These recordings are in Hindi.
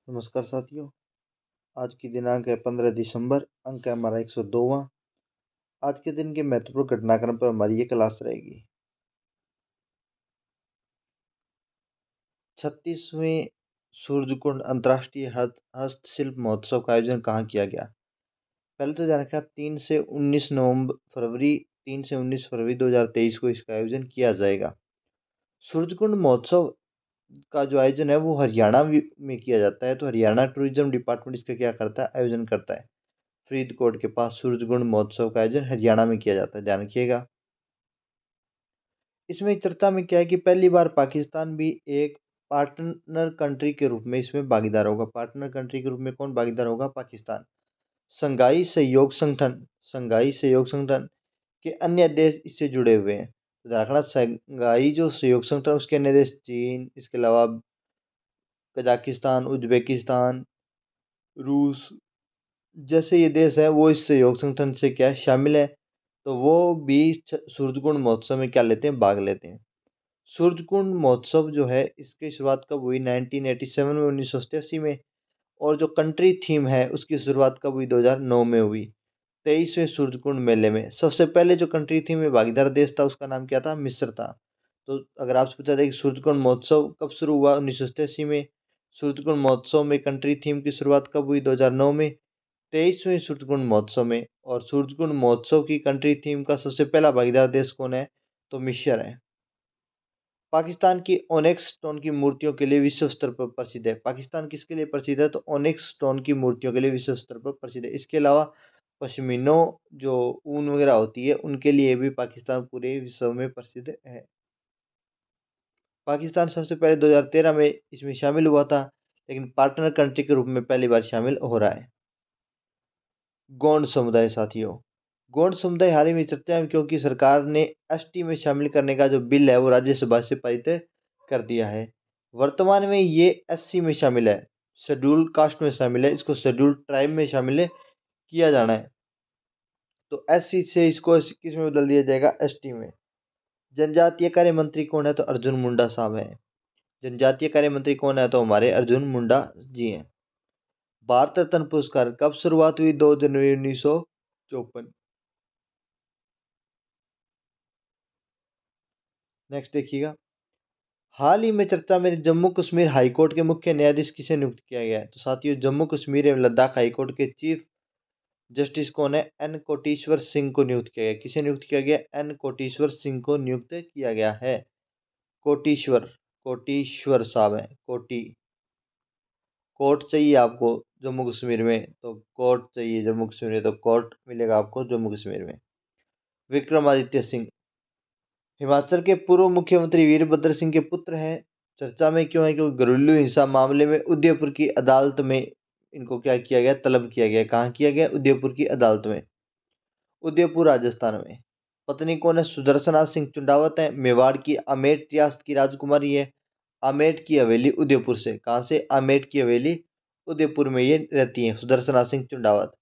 नमस्कार साथियों। आज की दिनांक है 15 दिसंबर। अंक है हमारा 102वां। आज के दिन के महत्वपूर्ण घटनाक्रम पर हमारी ये क्लास रहेगी। 36वें सूरजकुंड अंतर्राष्ट्रीय हस्तशिल्प महोत्सव का आयोजन कहाँ किया गया? पहले तो ध्यान रखना 3 से 19 फरवरी 2023 को इसका आयोजन किया जाएगा। सूरजकुंड महोत्सव का जो आयोजन है वो हरियाणा में किया जाता है। तो हरियाणा टूरिज्म डिपार्टमेंट इसका क्या करता है, आयोजन करता है। फरीदकोट के पास सूरजकुंड महोत्सव का आयोजन हरियाणा में किया जाता है, ध्यान रखिएगा। इसमें चर्चा में क्या है कि पहली बार पाकिस्तान भी एक पार्टनर कंट्री के रूप में इसमें भागीदार होगा। पार्टनर कंट्री के रूप में कौन भागीदार होगा? पाकिस्तान। संघाई सहयोग संगठन के अन्य देश इससे जुड़े हुए हैं। तो ध्यान रखना, संघाई जो सहयोग संगठन उसके अन्य देश चीन, इसके अलावा कजाकिस्तान, उज्बेकिस्तान, रूस जैसे ये देश हैं वो इस सहयोग संगठन से क्या है, शामिल है। तो वो भी सूरजकुंड महोत्सव में क्या लेते हैं, भाग लेते हैं। सूरजकुंड महोत्सव जो है इसकी शुरुआत कब हुई? 1987 में, 1987 में। और जो कंट्री थीम है उसकी शुरुआत कब हुई? 2009 में हुई। 23वें सूरजकुंड मेले में सबसे पहले जो कंट्री थीम में भागीदार देश था उसका नाम क्या था? मिस्र था। तो अगर आपसे पूछा जाए कि सूरजकुंड महोत्सव कब शुरू हुआ? 1987 में। सूरजकुंड महोत्सव में कंट्री थीम की शुरुआत कब हुई? 2009 में। 23वें सूरजकुंड महोत्सव में। और सूरजकुंड महोत्सव की कंट्री थीम का सबसे पहला भागीदार देश कौन है? तो मिस्र है। पाकिस्तान की ओनेक्स स्टोन की मूर्तियों के लिए विश्व स्तर पर प्रसिद्ध है। पाकिस्तान किसके लिए प्रसिद्ध है? तो ओनेक्स स्टोन की मूर्तियों के लिए विश्व स्तर पर प्रसिद्ध है। इसके अलावा पश्मीनों जो ऊन वगैरह होती है उनके लिए भी पाकिस्तान पूरे विश्व में प्रसिद्ध है। पाकिस्तान सबसे पहले 2013 में इसमें शामिल हुआ था, लेकिन पार्टनर कंट्री के रूप में पहली बार शामिल हो रहा है। गोंड समुदाय साथियों, गोंड समुदाय हाल ही में चर्चा में, क्योंकि सरकार ने एसटी में शामिल करने का जो बिल है वो राज्यसभा से पारित कर दिया है। वर्तमान में ये एससी में शामिल है, शेड्यूल कास्ट में शामिल है। इसको शेड्यूल ट्राइब में शामिल किया जाना है। तो एससी से इसको किस में बदल दिया जाएगा? एसटी में। जनजातीय कार्य मंत्री कौन है? तो अर्जुन मुंडा साहब हैं। जनजातीय कार्य मंत्री कौन है? तो हमारे अर्जुन मुंडा जी हैं। भारत रत्न पुरस्कार कब शुरुआत हुई? 2 जनवरी 1954। नेक्स्ट देखिएगा। हाल ही में चर्चा में जम्मू कश्मीर हाई कोर्ट के मुख्य न्यायाधीश किसे नियुक्त किया गया है? तो साथियों, जम्मू कश्मीर एवं लद्दाख हाई कोर्ट के चीफ जस्टिस कौन है? एन कोटेश्वर सिंह को नियुक्त किया गया। किसे नियुक्त किया गया? एन कोटेश्वर सिंह को नियुक्त किया गया है। कोटेश्वर, कोटेश्वर साहब हैं। कोर्ट चाहिए आपको जम्मू कश्मीर में, तो कोर्ट चाहिए जम्मू कश्मीर में, तो कोर्ट मिलेगा आपको जम्मू कश्मीर में। विक्रमादित्य सिंह हिमाचल के पूर्व मुख्यमंत्री वीरभद्र सिंह के पुत्र हैं। चर्चा में क्यों है? क्योंकि घरेलू हिंसा मामले में उदयपुर की अदालत में इनको क्या किया गया? तलब किया गया। कहाँ किया गया? उदयपुर की अदालत में, उदयपुर राजस्थान में। पत्नी कौन है? सुदर्शना सिंह चुंडावत है। मेवाड़ की अमेठ रियासत की राजकुमारी है। अमेठ की हवेली उदयपुर से। कहाँ से? अमेठ की हवेली उदयपुर में ये रहती हैं, सुदर्शना सिंह चुंडावत।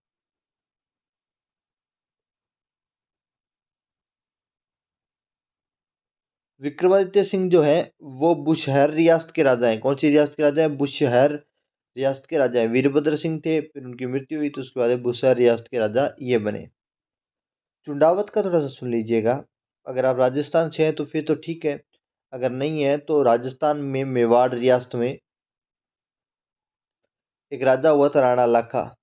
विक्रमादित्य सिंह जो है वो बुशहर रियासत के राजा हैं। कौन सी रियासत के राजा हैं? बुशहर रियासत के राजा हैं। वीरभद्र सिंह थे, फिर उनकी मृत्यु हुई, तो उसके बाद बुशहर रियासत के राजा ये बने। चुंडावत का थोड़ा सा सुन लीजिएगा। अगर आप राजस्थान से हैं तो फिर तो ठीक है, अगर नहीं है तो राजस्थान में मेवाड़ रियासत में एक राजा हुआ था, राणा लाखा।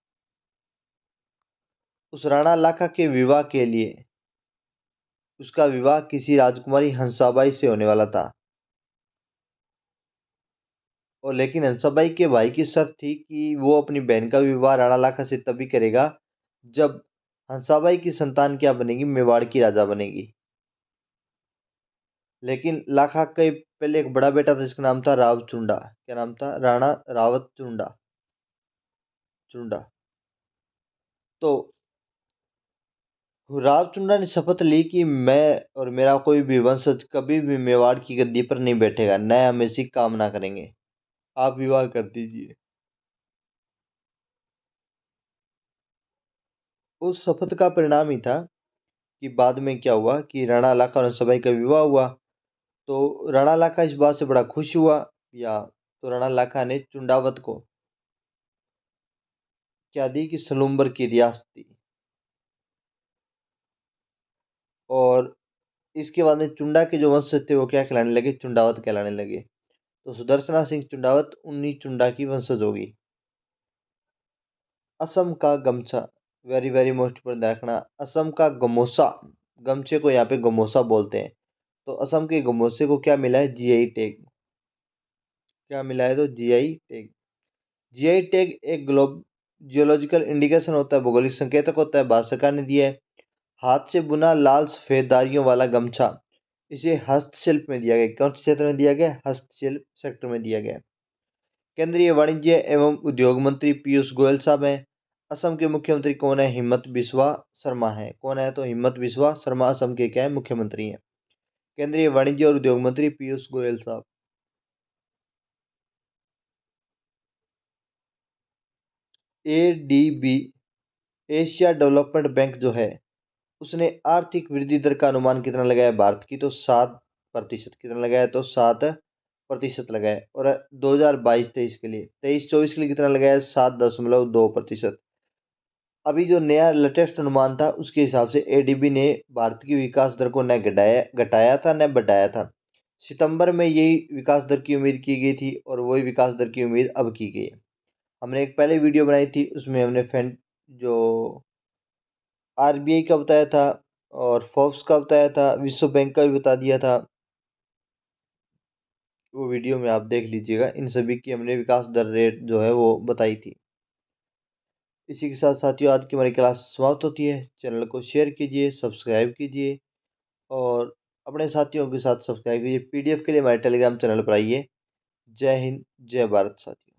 उस राणा लाखा के विवाह के लिए उसका विवाह किसी राजकुमारी हंसाबाई से होने वाला था। और लेकिन हंसाबाई के भाई की शर्त थी कि वो अपनी बहन का विवाह राणा लाखा से तभी करेगा जब हंसाबाई की संतान क्या बनेगी? मेवाड़ की राजा बनेगी। लेकिन लाखा के पहले एक बड़ा बेटा था जिसका नाम था रावचुंडा। क्या नाम था? राणा रावत चुंडा, चुंडा। तो रावचुंडा ने शपथ ली कि मैं और मेरा कोई भी वंशज कभी भी मेवाड़ की गद्दी पर नहीं बैठेगा, न हम ऐसी कामना करेंगे, आप विवाह कर दीजिए। उस शपथ का परिणाम ही था कि बाद में क्या हुआ कि राणा लाखा और हंसाबाई का विवाह हुआ। तो राणा लाखा इस बात से बड़ा खुश हुआ, या तो राणा लाखा ने चुंडावत को क्या दी कि सलूम्बर की रियासत थी। और इसके बाद में चुंडा के जो वंशज थे वो क्या कहलाने लगे, चुंडावत कहलाने लगे। तो सुदर्शना सिंह चुंडावत 19 चुंडा की वंशज होगी। असम का गमछा, वेरी वेरी मोस्ट इम्पोर्टेंट रखना, असम का गमोसा, गमछे को यहाँ पे गमोसा बोलते हैं। तो असम के गमोसे को क्या मिला है, जीआई टैग। क्या मिला है, तो जीआई टैग। जीआई टैग एक ग्लोब जियोलॉजिकल इंडिकेशन होता है, भौगोलिक संकेतक होता है, भारत सरकार ने दिया है। हाथ से बुना लाल सफेद धारियों वाला गमछा, इसे हस्तशिल्प में दिया गया। कौन से क्षेत्र में दिया गया, हस्तशिल्प सेक्टर में दिया गया। केंद्रीय वाणिज्य एवं उद्योग मंत्री पीयूष गोयल साहब हैं। असम के मुख्यमंत्री कौन है, हिम्मत बिस्वा शर्मा है। कौन है, तो हिम्मत बिस्वा शर्मा असम के क्या है, मुख्यमंत्री हैं। केंद्रीय वाणिज्य और उद्योग मंत्री पीयूष गोयल साहब। एडीबी, एशिया डेवलपमेंट बैंक जो है, उसने आर्थिक वृद्धि दर का अनुमान कितना लगाया भारत की, तो 7%। कितना लगाया, तो 7% लगाया। और 2022-23 के लिए, 23-24 के लिए कितना लगाया, 7.2%। अभी जो नया लेटेस्ट अनुमान था उसके हिसाब से एडीबी ने भारत की विकास दर को न घटाया घटाया था न बढ़ाया था। सितंबर में यही विकास दर की उम्मीद की गई थी और वही विकास दर की उम्मीद अब की गई है। हमने एक पहले वीडियो बनाई थी, उसमें हमने जो आरबीआई का बताया था और फोर्ब्स का बताया था, विश्व बैंक का भी बता दिया था। वो वीडियो में आप देख लीजिएगा, इन सभी की हमने विकास दर रेट जो है वो बताई थी। इसी के साथ साथियों आज की हमारी क्लास समाप्त होती है। चैनल को शेयर कीजिए, सब्सक्राइब कीजिए और अपने साथियों के साथ सब्सक्राइब कीजिए। पीडीएफ के लिए हमारे टेलीग्राम चैनल पर आइए। जय हिंद, जय भारत साथियों।